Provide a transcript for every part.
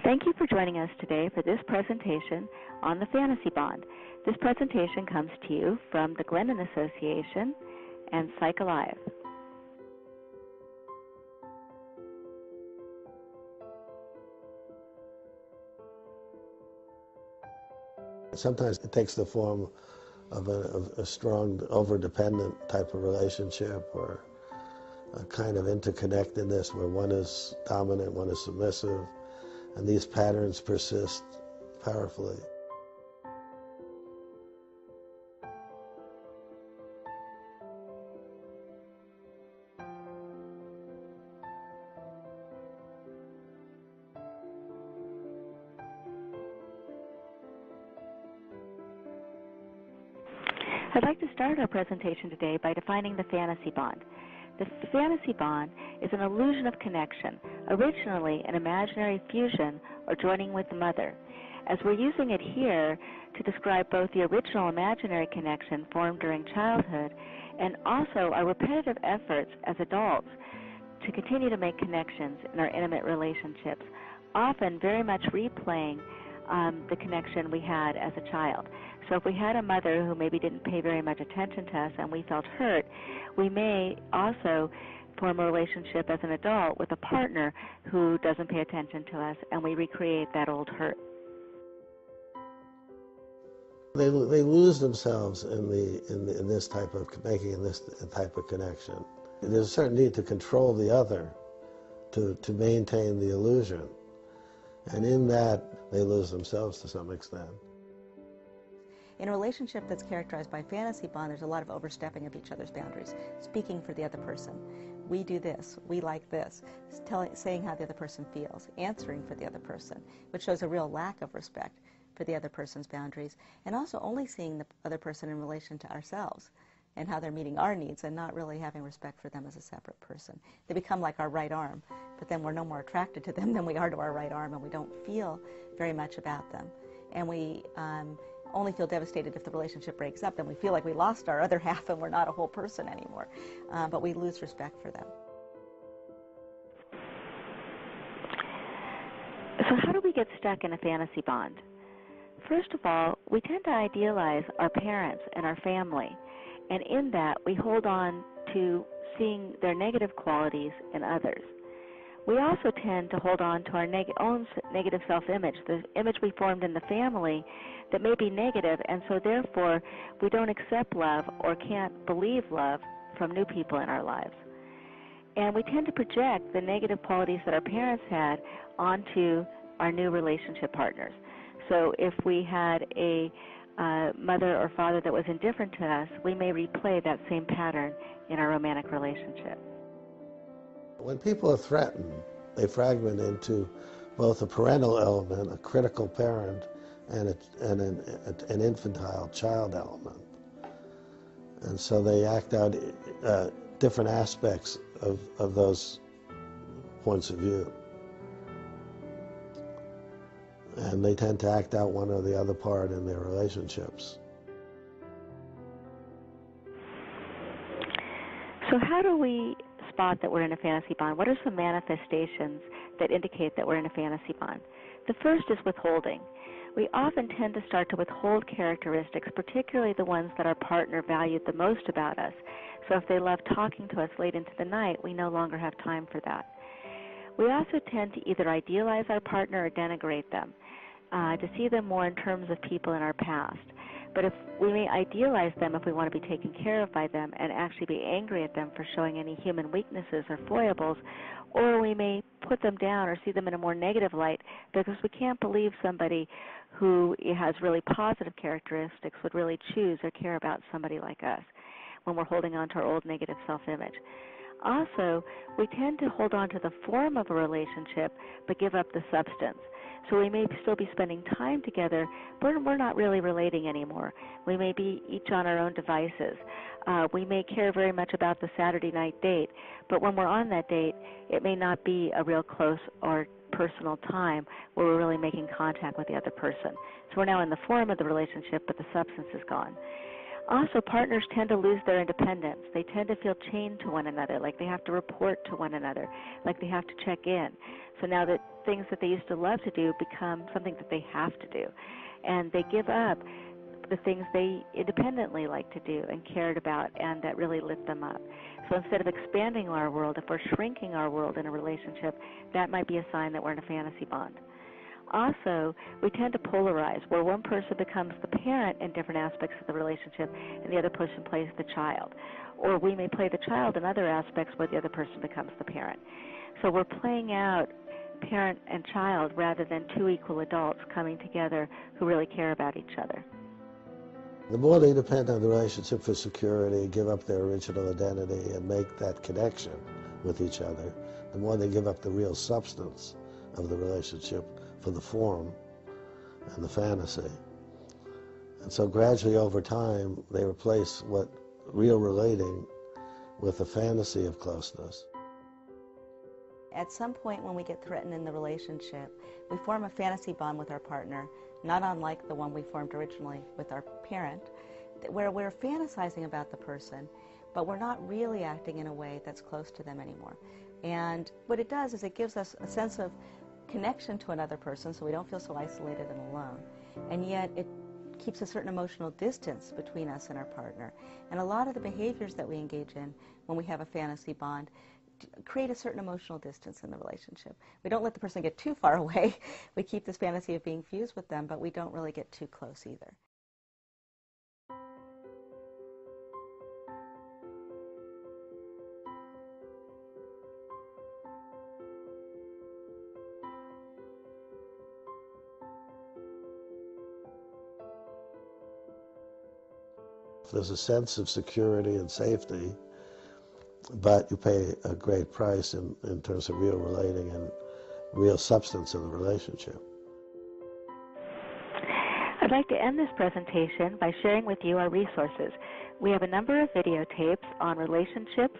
Thank you for joining us today for this presentation on the Fantasy Bond. This presentation comes to you from the Glennon Association and PsychAlive. Sometimes it takes the form of a strong, over-dependent type of relationship, or a kind of interconnectedness where one is dominant, one is submissive, and these patterns persist powerfully. I'd like to start our presentation today by defining the fantasy bond. The fantasy bond is an illusion of connection, originally an imaginary fusion or joining with the mother. As we're using it here to describe both the original imaginary connection formed during childhood and also our repetitive efforts as adults to continue to make connections in our intimate relationships, often very much replaying the connection we had as a child. So if we had a mother who maybe didn't pay very much attention to us and we felt hurt, we may also form a relationship as an adult with a partner who doesn't pay attention to us, and we recreate that old hurt. They lose themselves in this type of making this type of connection. There's a certain need to control the other, to maintain the illusion, and in that they lose themselves to some extent. In a relationship that's characterized by fantasy bond, there's a lot of overstepping of each other's boundaries, speaking for the other person. We do this, we like this, saying how the other person feels, answering for the other person, which shows a real lack of respect for the other person's boundaries, and also only seeing the other person in relation to ourselves and how they're meeting our needs and not really having respect for them as a separate person. They become like our right arm, but then we're no more attracted to them than we are to our right arm, and we don't feel very much about them. And we only feel devastated if the relationship breaks up, then we feel like we lost our other half and we're not a whole person anymore. But we lose respect for them. So how do we get stuck in a fantasy bond? First of all, we tend to idealize our parents and our family, and in that we hold on to seeing their negative qualities in others. We also tend to hold on to our own negative self-image, the image we formed in the family that may be negative, and so therefore we don't accept love or can't believe love from new people in our lives. And we tend to project the negative qualities that our parents had onto our new relationship partners. So if we had a mother or father that was indifferent to us, we may replay that same pattern in our romantic relationship. When people are threatened, they fragment into both a parental element, a critical parent, and an infantile child element. And so they act out different aspects of those points of view. And they tend to act out one or the other part in their relationships. So how do we spot that we're in a fantasy bond? What are some manifestations that indicate that we're in a fantasy bond? The first is withholding. We often tend to start to withhold characteristics, particularly the ones that our partner valued the most about us. So if they love talking to us late into the night, we no longer have time for that. We also tend to either idealize our partner or denigrate them, to see them more in terms of people in our past. But if we may idealize them if we want to be taken care of by them and actually be angry at them for showing any human weaknesses or foibles, or we may put them down or see them in a more negative light because we can't believe somebody who has really positive characteristics would really choose or care about somebody like us when we're holding on to our old negative self-image. Also, we tend to hold on to the form of a relationship but give up the substance. So we may still be spending time together, but we're not really relating anymore. We may be each on our own devices. We may care very much about the Saturday night date, but when we're on that date, it may not be a real close or personal time where we're really making contact with the other person. So we're now in the form of the relationship, but the substance is gone. Also, partners tend to lose their independence. They tend to feel chained to one another, like they have to report to one another, like they have to check in. So now that things that they used to love to do become something that they have to do. And they give up the things they independently like to do and cared about and that really lit them up. So instead of expanding our world, if we're shrinking our world in a relationship, that might be a sign that we're in a fantasy bond. Also, we tend to polarize, where one person becomes the parent in different aspects of the relationship and the other person plays the child. Or we may play the child in other aspects where the other person becomes the parent. So we're playing out parent and child rather than two equal adults coming together who really care about each other. The more they depend on the relationship for security, give up their original identity, and make that connection with each other, the more they give up the real substance of the relationship for the form and the fantasy. And so gradually over time, they replace what real relating with a fantasy of closeness. At some point when we get threatened in the relationship, we form a fantasy bond with our partner, not unlike the one we formed originally with our parent, where we're fantasizing about the person, but we're not really acting in a way that's close to them anymore. And what it does is it gives us a sense of connection to another person so we don't feel so isolated and alone. And yet it keeps a certain emotional distance between us and our partner. And a lot of the behaviors that we engage in when we have a fantasy bond create a certain emotional distance in the relationship. We don't let the person get too far away. We keep this fantasy of being fused with them, but we don't really get too close either. There's a sense of security and safety, but you pay a great price in terms of real relating and real substance of the relationship. I'd like to end this presentation by sharing with you our resources. We have a number of videotapes on relationships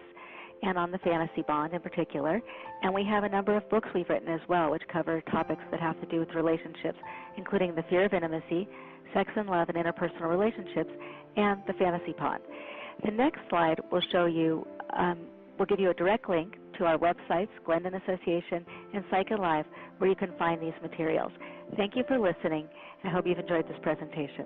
and on the fantasy bond in particular, and we have a number of books we've written as well which cover topics that have to do with relationships, including The Fear of Intimacy, Sex and Love and Interpersonal Relationships, and the fantasy bond. The next slide will show you, will give you a direct link to our websites, Glendon Association and PsychAlive, where you can find these materials. Thank you for listening. I hope you've enjoyed this presentation.